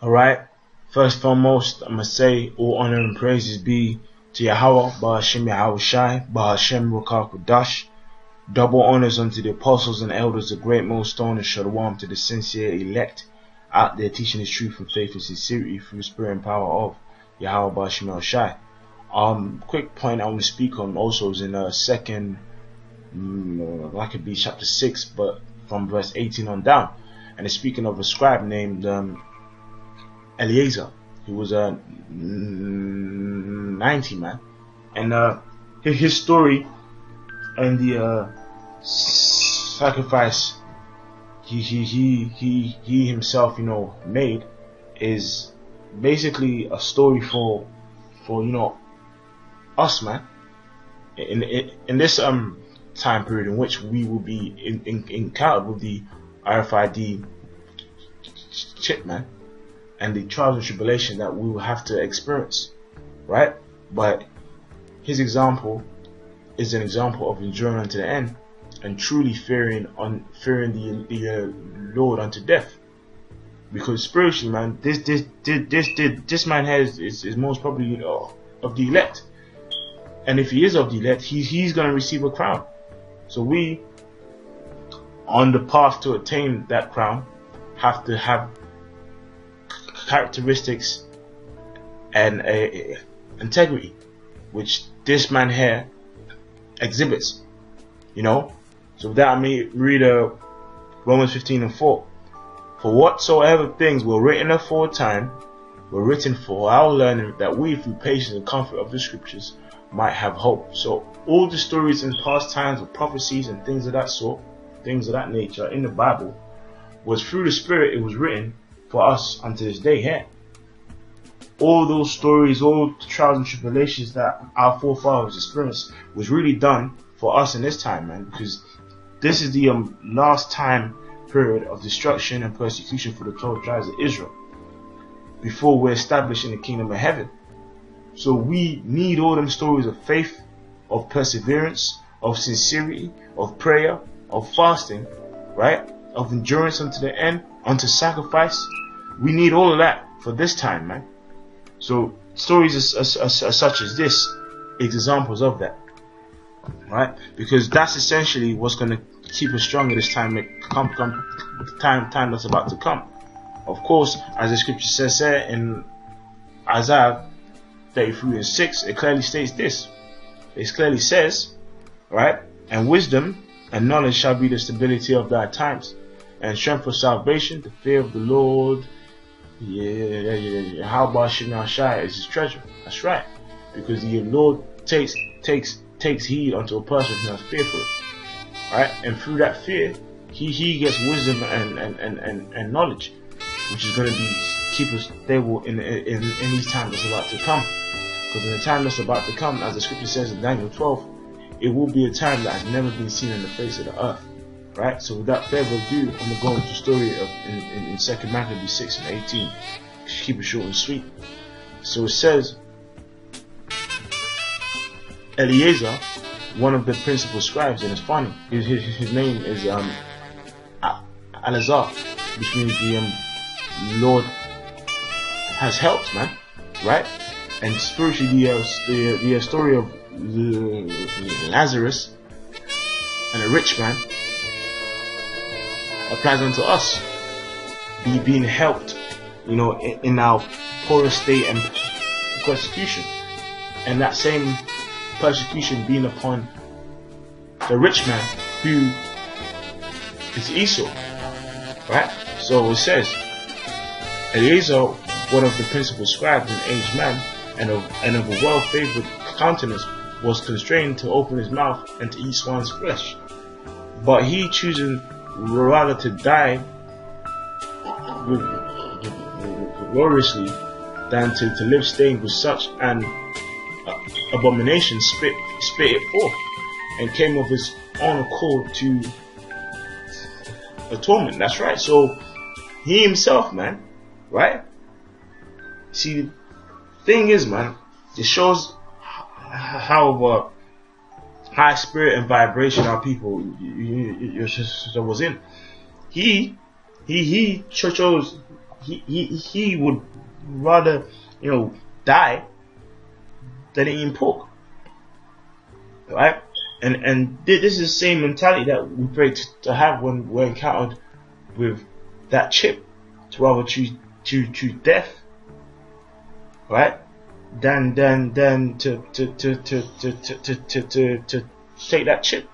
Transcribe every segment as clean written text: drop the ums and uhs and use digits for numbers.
Alright, first and foremost, I must say all honor and praises be to Yahweh, Ba'Hashem Yahushai, Ba'Hashem Ruach HaKodesh. Double honors unto the apostles and elders of GreatMillStone and Shalom to the sincere elect out there teaching His truth and faith and sincerity through the spirit and power of Yahweh Ba'Hashem Yahushai. Quick point I want to speak on also is in second, like it be chapter 6, but from verse 18 on down. And it's speaking of a scribe named Eleazer, who was 90, man, and his story and the sacrifice he himself, made is basically a story for us, man, in this time period in which we will be encountered with the RFID chip, man, and the trials and tribulation that we will have to experience, right? But his example is an example of enduring unto the end and truly fearing the Lord unto death. Because spiritually, man, this man is most probably of the elect, and if he is of the elect, he's going to receive a crown. So we, on the path to attain that crown, have to have characteristics and integrity, which this man here exhibits. So with that I may read Romans 15:4. For whatsoever things were written aforetime were written for our learning, that we through patience and comfort of the scriptures might have hope. So all the stories in past times of prophecies and things of that sort, things of that nature in the Bible, was through the Spirit it was written for us unto this day here. All those stories, all the trials and tribulations that our forefathers experienced was really done for us in this time, man, because this is the last time period of destruction and persecution for the 12 tribes of Israel before we're established in the kingdom of heaven. So we need all them stories of faith, of perseverance, of sincerity, of prayer, of fasting, right, of endurance unto the end, unto sacrifice. We need all of that for this time, man. So stories as such as this is examples of that, right? Because that's essentially what's going to keep us strong at this time time that's about to come. Of course, as the scripture says there in Isaiah 33:6, it clearly states this. It clearly says, right, and wisdom and knowledge shall be the stability of thy times, and strength for salvation, the fear of the Lord. How about Shai is his treasure? That's right, because the Lord takes heed unto a person who has fear for it, right? And through that fear, he gets wisdom and knowledge, which is going to keep us stable in these times that's about to come. Because in the time that's about to come, as the scripture says in Daniel 12, it will be a time that has never been seen on the face of the earth. Right, so without further ado, I'm gonna go into the story of in 2 Maccabees 6:18. Keep it short and sweet. So it says, Eleazer, one of the principal scribes, and it's funny, his name is Eleazer, which means the Lord has helped, man, right? And spiritually, the story of Lazarus and a rich man applies unto us, being helped, in our poor state and persecution, and that same persecution being upon the rich man who is Esau, right? So it says, Eleazer, one of the principal scribes, an aged man and of a well-favored countenance, was constrained to open his mouth and to eat swine's flesh, but he choosing rather to die gloriously than to live stained with such an abomination, spit it forth, and came of his own accord to atonement. That's right. So he himself, man, right? See, the thing is, man, it shows how high spirit and vibration our people was in. He chose he would rather, you know, die than eating pork, right? And this is the same mentality that we pray to have when we're encountered with that chip, to rather choose death, right, than to take that chip.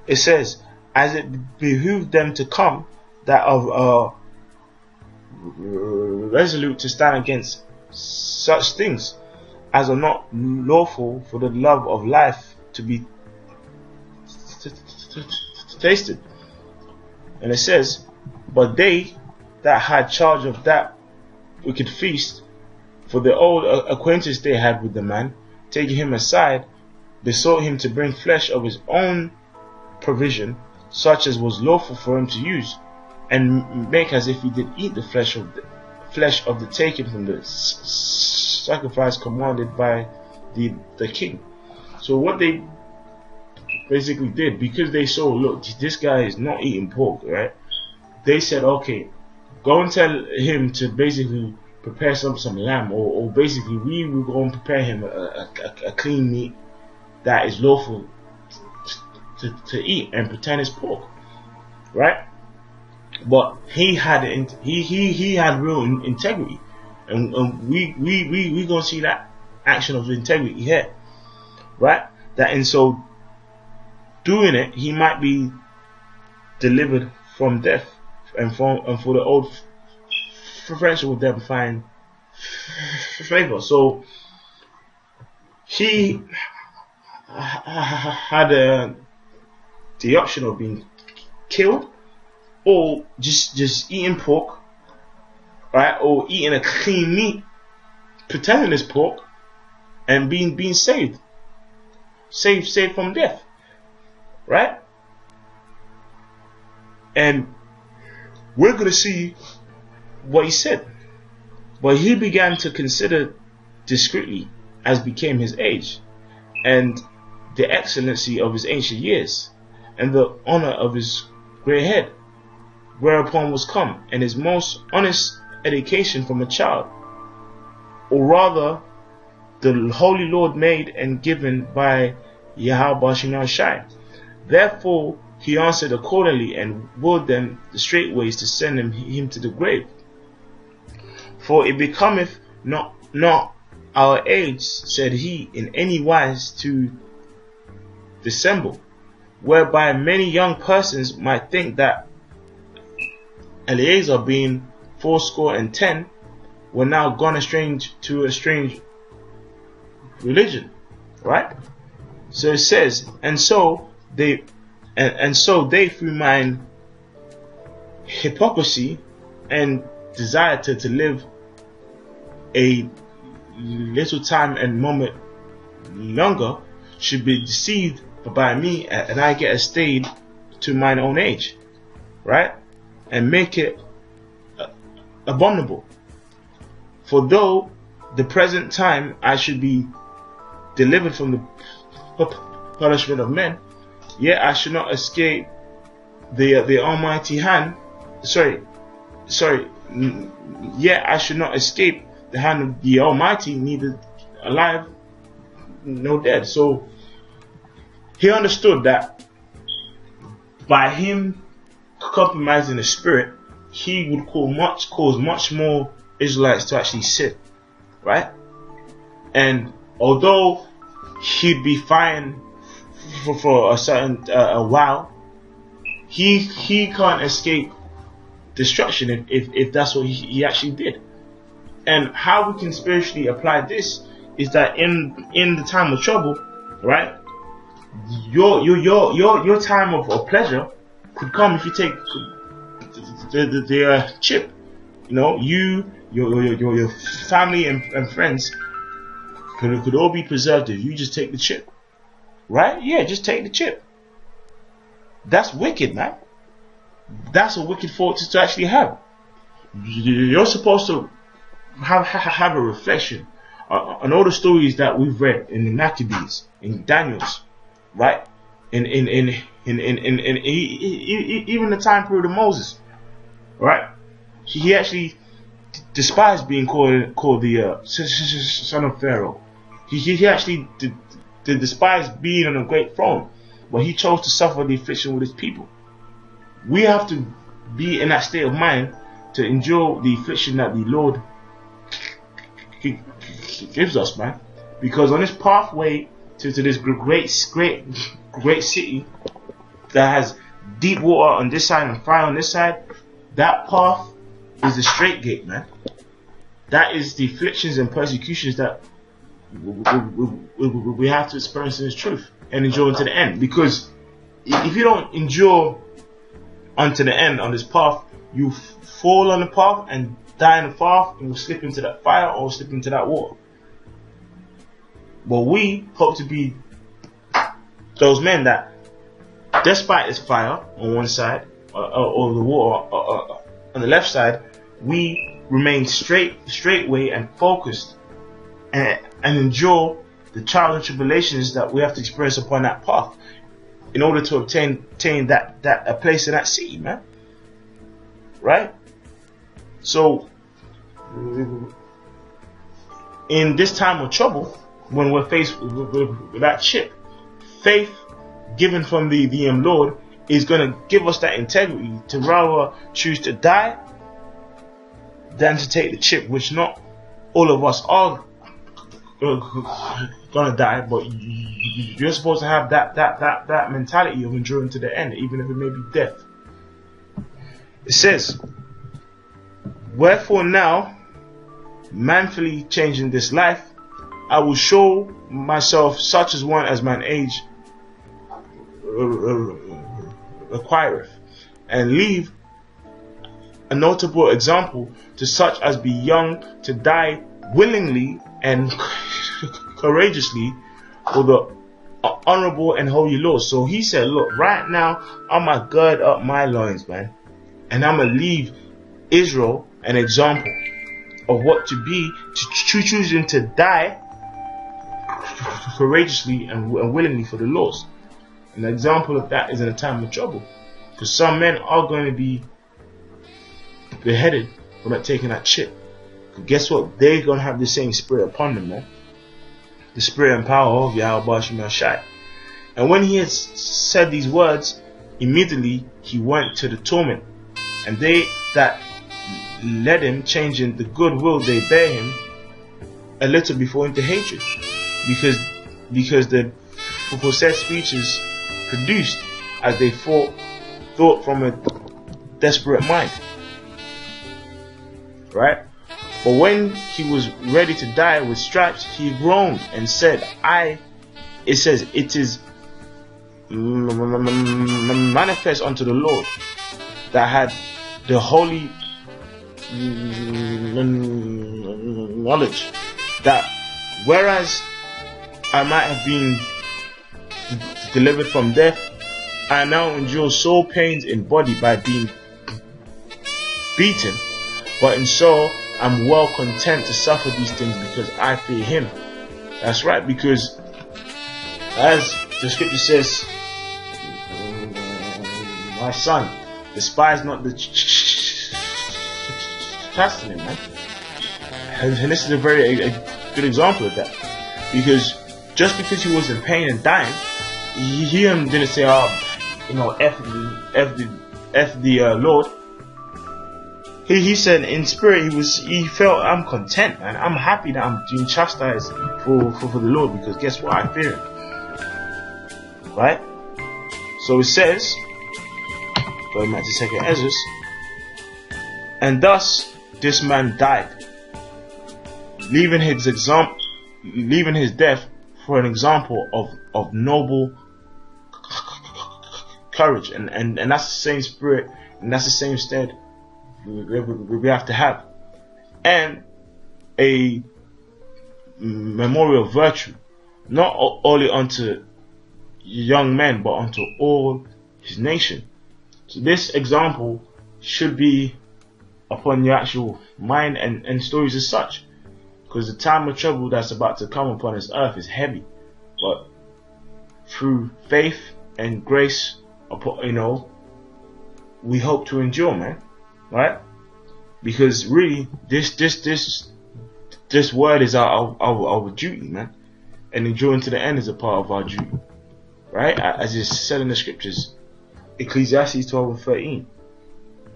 It says, as it behooved them to come, that of resolute to stand against such things as are not lawful for the love of life to be tasted. And it says, but they that had charge of that wicked feast, for the old acquaintance they had with the man, taking him aside, besought him to bring flesh of his own provision, such as was lawful for him to use, and make as if he did eat the flesh of the taken from the sacrifice commanded by the king. So what they basically did, because they saw, look, this guy is not eating pork, right? They said, okay, go and tell him to basically prepare some lamb, or basically we will go and prepare him a clean meat that is lawful to eat and pretend it's pork, right? But he had real integrity, and we gonna see that action of integrity here, right? That in so doing it, he might be delivered from death, and for the old friendship with them find favor. So he had the option of being killed, or just eating pork, right? Or eating a clean meat, pretending it's pork, and being saved from death, right? And we're gonna see what he said. But he began to consider discreetly, as became his age, and the excellency of his ancient years, and the honor of his grey head, whereupon was come, and his most honest education from a child, or rather the Holy Lord made and given by Yahweh Shai. Therefore he answered accordingly, and willed them the straight ways to send him to the grave. For it becometh not our age, said he, in any wise to dissemble, whereby many young persons might think that Eleazer, being 80, were now gone to a strange religion, right? So it says, and so they through mine hypocrisy and desire to live a little time and moment longer, should be deceived by me, and I get a stayed to mine own age, right? And make it abominable. For though the present time I should be delivered from the punishment of men, yet I should not escape the almighty hand. Yet I should not escape the hand of the Almighty, neither alive nor dead. So he understood that by him compromising the spirit, he would cause much more Israelites to actually sin, right? And although he'd be fine for a certain a while, he can't escape destruction if that's what he actually did. And how we can spiritually apply this is that in the time of trouble, right, your time of pleasure could come if you take the chip. You know, your family and friends could all be preserved if you just take the chip, right? Yeah, just take the chip. That's wicked, man. That's a wicked thought to actually have. You're supposed to have a reflection on all the stories that we've read in the Maccabees, in Daniel's, right? In even the time period of Moses, right? he actually despised being called the son of Pharaoh. He actually despised being on a great throne, but he chose to suffer the affliction with his people. We have to be in that state of mind to endure the affliction that the Lord gives us, man. Because on this pathway to this great city that has deep water on this side and fire on this side, that path is the straight gate, man. That is the afflictions and persecutions that we have to experience in this truth and endure unto the end. Because if you don't endure unto the end on this path, you fall on the path and die in the path, and will slip into that fire or slip into that water. But we hope to be those men that, despite this fire on one side or the water on the left side, we remain straightway and focused and endure the trials and tribulations that we have to experience upon that path in order to obtain a place in that city, man. Right? So in this time of trouble, when we're faced with that chip, faith given from the Lord is going to give us that integrity to rather choose to die than to take the chip, which not all of us are gonna die, but you're supposed to have that mentality of enduring to the end, even if it may be death. It says, wherefore now, manfully changing this life, I will show myself such as one as mine age requireth, and leave a notable example to such as be young to die willingly and courageously for the honorable and holy Lord. So he said, look, right now I'm gonna gird up my loins, man, and I'm gonna leave Israel an example of what to be, to choosing to die courageously and willingly for the Lord. An example of that is in a time of trouble, because some men are going to be beheaded for not taking that chip. But guess what? They're going to have the same spirit upon them, man. The spirit and power of Yahweh Shai. And when he had said these words, immediately he went to the torment, and they that led him, changing the goodwill they bear him a little before into hatred, because the possessed speeches produced as they thought from a desperate mind. Right? But when he was ready to die with stripes, he groaned and said, it says, it is manifest unto the Lord that had the holy knowledge that whereas I might have been delivered from death, I now endure sore pains in body by being beaten, but in soul I'm well content to suffer these things because I fear him. That's right, because as the scripture says, my son, despise not the chastening, man. And this is a very good example of that, because just because he was in pain and dying, he didn't say, oh, you know, F the Lord. He said in spirit he felt, I'm content, man. I'm happy that I'm being chastised for the Lord, because guess what? I fear him. Right? So it says, going back to 2 Ezra, and thus this man died, leaving his death for an example of noble courage, and that's the same spirit, and that's the same stead we have to have, and a memorial virtue, not only unto young men but unto all his nation. So this example should be upon your actual mind and stories as such, because the time of trouble that's about to come upon this earth is heavy, but through faith and grace, you know, we hope to endure, man. Right? because really this word is our duty, man, and enduring to the end is a part of our duty, right? As it's said in the scriptures, Ecclesiastes 12:13.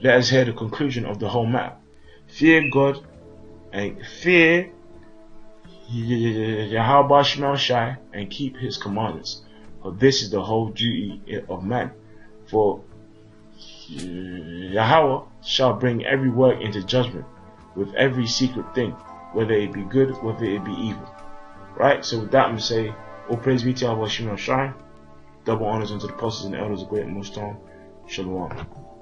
Let us hear the conclusion of the whole matter. Fear God and fear Yahweh Shemel Shai and keep his commandments, for this is the whole duty of man. For Yahweh shall bring every work into judgment with every secret thing, whether it be good, whether it be evil. Right? So with that, I'm going to say, all praise be to Yahweh Shemel Shai, double honors unto the apostles and elders of GreatMillStone. Shalom.